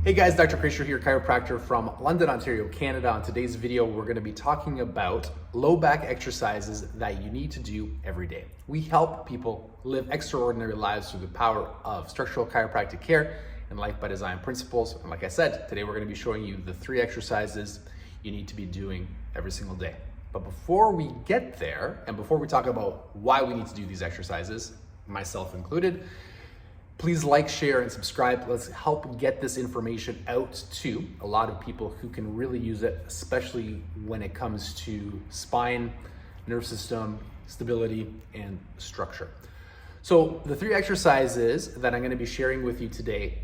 Hey guys, Dr. Kresimir here, chiropractor from London, Ontario, Canada. On today's video, we're going to be talking about low back exercises that you need to do every day. We help people live extraordinary lives through the power of structural chiropractic care and life by design principles. And like I said, today we're going to be showing you the 3 exercises you need to be doing every single day. But before we get there, and before we talk about why we need to do these exercises, myself included, please like, share, and subscribe. Let's help get this information out to a lot of people who can really use it, especially when it comes to spine, nerve system, stability, and structure. So the 3 exercises that I'm going to be sharing with you today,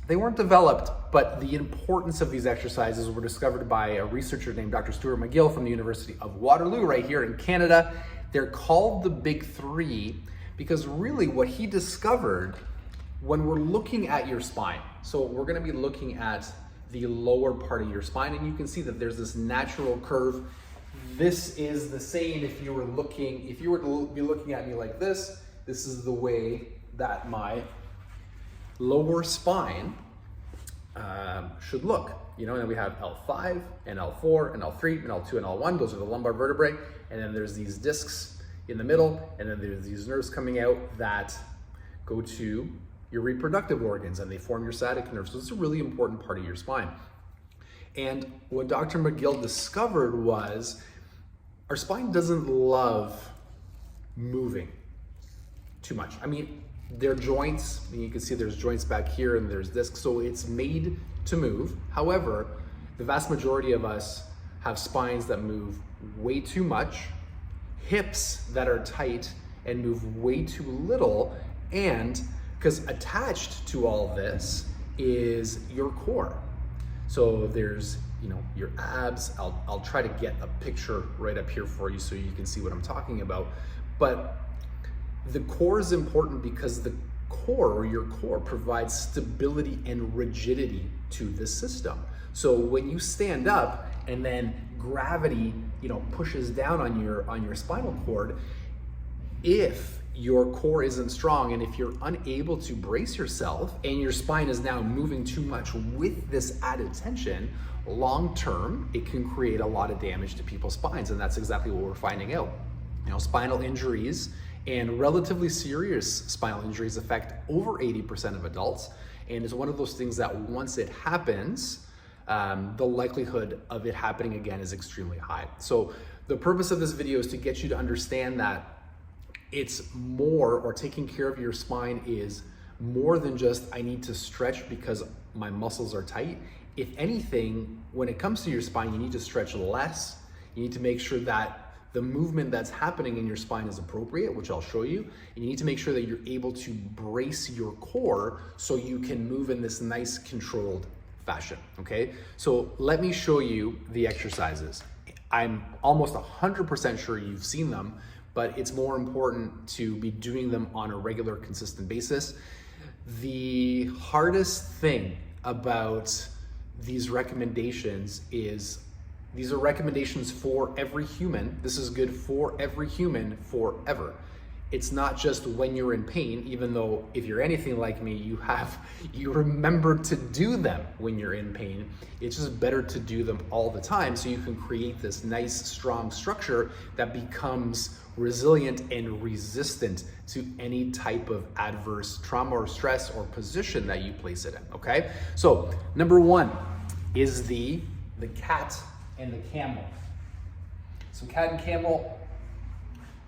they weren't developed, but the importance of these exercises were discovered by a researcher named Dr. Stuart McGill from the University of Waterloo right here in Canada. They're called the Big 3 because really what he discovered when we're looking at your spine, so we're going to be looking at the lower part of your spine, and you can see that there's this natural curve. This is the same if you were to be looking at me like this. This is the way that my lower spine should look. You know, and then we have L5 and L4 and L3 and L2 and L1. Those are the lumbar vertebrae. And then there's these discs in the middle, and then there's these nerves coming out that go to your reproductive organs, and they form your sciatic nerve. So it's a really important part of your spine. And what Dr. McGill discovered was our spine doesn't love moving too much. I mean, they're joints, and you can see there's joints back here and there's discs, so it's made to move. However, the vast majority of us have spines that move way too much, hips that are tight and move way too little, and because attached to all this is your core. So there's, your abs. I'll try to get a picture right up here for you so you can see what I'm talking about. But the core is important because the core, or your core, provides stability and rigidity to the system. So when you stand up and then gravity, pushes down on your spinal cord, if your core isn't strong, and if you're unable to brace yourself and your spine is now moving too much with this added tension, long term, it can create a lot of damage to people's spines. And that's exactly what we're finding out. Spinal injuries and relatively serious spinal injuries affect over 80% of adults. And it's one of those things that once it happens, the likelihood of it happening again is extremely high. So the purpose of this video is to get you to understand that it's more, or taking care of your spine is more than just I need to stretch because my muscles are tight. If anything, when it comes to your spine, you need to stretch less. You need to make sure that the movement that's happening in your spine is appropriate, which I'll show you. And you need to make sure that you're able to brace your core so you can move in this nice controlled fashion, okay? So let me show you the exercises. I'm almost 100% sure you've seen them, but it's more important to be doing them on a regular, consistent basis. The hardest thing about these recommendations is these are recommendations for every human. This is good for every human forever. It's not just when you're in pain, even though if you're anything like me, you remember to do them when you're in pain. It's just better to do them all the time so you can create this nice, strong structure that becomes resilient and resistant to any type of adverse trauma or stress or position that you place it in, okay? So number 1 is the cat and the camel. So cat and camel,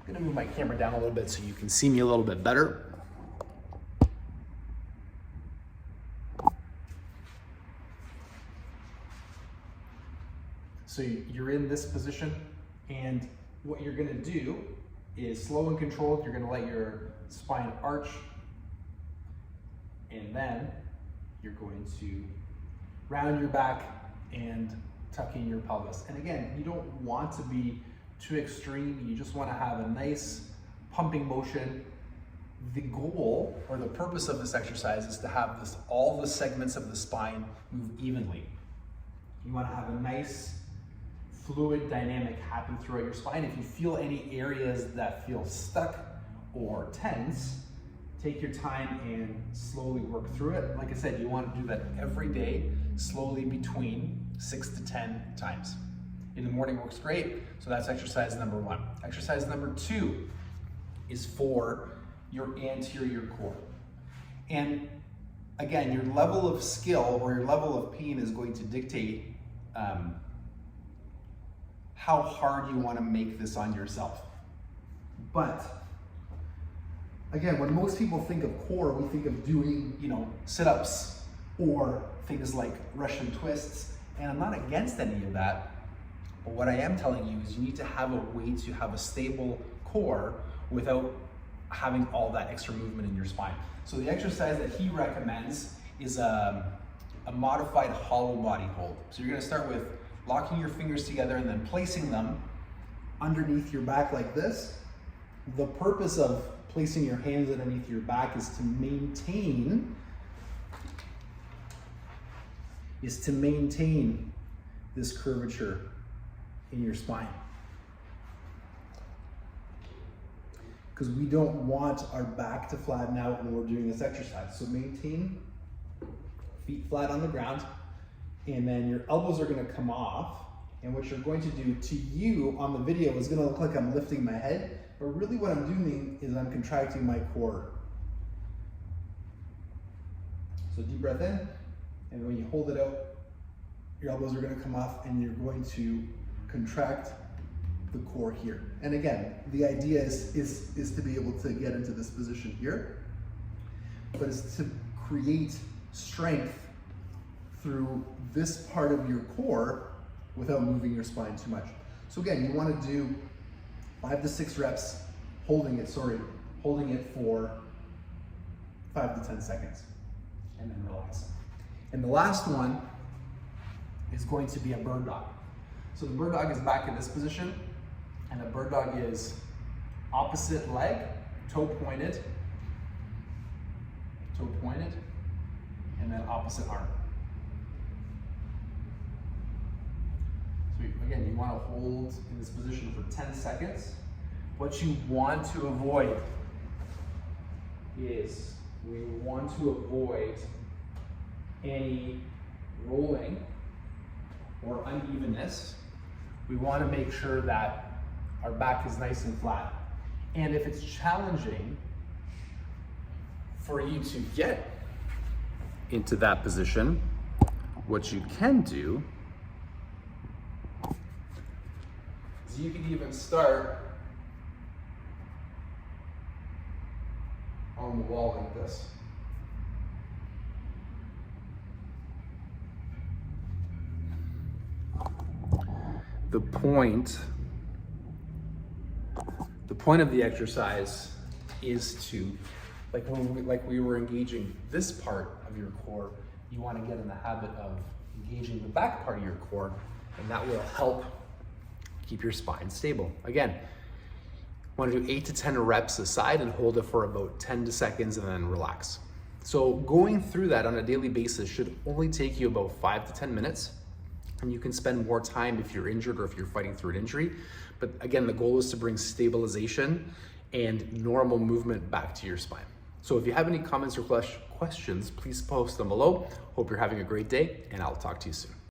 I'm gonna move my camera down a little bit so you can see me a little bit better. So you're in this position, and what you're gonna do is slow and controlled. You're gonna let your spine arch, and then you're going to round your back and tuck in your pelvis. And again, you don't want to be too extreme. You just want to have a nice pumping motion. The goal, or the purpose of this exercise, is to have all the segments of the spine move evenly. You want to have a nice fluid dynamic happen throughout your spine. If you feel any areas that feel stuck or tense, take your time and slowly work through it. Like I said, you want to do that every day, slowly between 6 to 10 times. In the morning works great, so that's exercise number 1. Exercise number 2 is for your anterior core. And again, your level of skill or your level of pain is going to dictate how hard you want to make this on yourself. But again, when most people think of core, we think of doing, sit-ups or things like Russian twists. And I'm not against any of that. But what I am telling you is you need to have a way to have a stable core without having all that extra movement in your spine. So the exercise that he recommends is a modified hollow body hold. So you're gonna start with locking your fingers together and then placing them underneath your back like this. The purpose of placing your hands underneath your back is to maintain this curvature in your spine. Because we don't want our back to flatten out when we're doing this exercise. So maintain feet flat on the ground, and then your elbows are gonna come off. And what you're going to do to you on the video is gonna look like I'm lifting my head, but really what I'm doing is I'm contracting my core. So deep breath in, and when you hold it out, your elbows are gonna come off and you're going to contract the core here. And again, the idea is to be able to get into this position here, but it's to create strength through this part of your core without moving your spine too much. So again, you want to do 5 to 6 reps, holding it for 5 to 10 seconds, and then relax. And the last one is going to be a bird dog. So the bird dog is back in this position, and the bird dog is opposite leg, toe pointed, and then opposite arm. So again, you want to hold in this position for 10 seconds. What you want to avoid is we want to avoid any rolling or unevenness. We want to make sure that our back is nice and flat. And if it's challenging for you to get into that position, what you can do is you can even start on the wall like this. The point of the exercise is to, like we were engaging this part of your core, you want to get in the habit of engaging the back part of your core, and that will help keep your spine stable. Again, want to do 8 to 10 reps a side and hold it for about 10 seconds and then relax. So going through that on a daily basis should only take you about 5 to 10 minutes. And you can spend more time if you're injured or if you're fighting through an injury. But again, the goal is to bring stabilization and normal movement back to your spine. So if you have any comments or questions, please post them below. Hope you're having a great day, and I'll talk to you soon.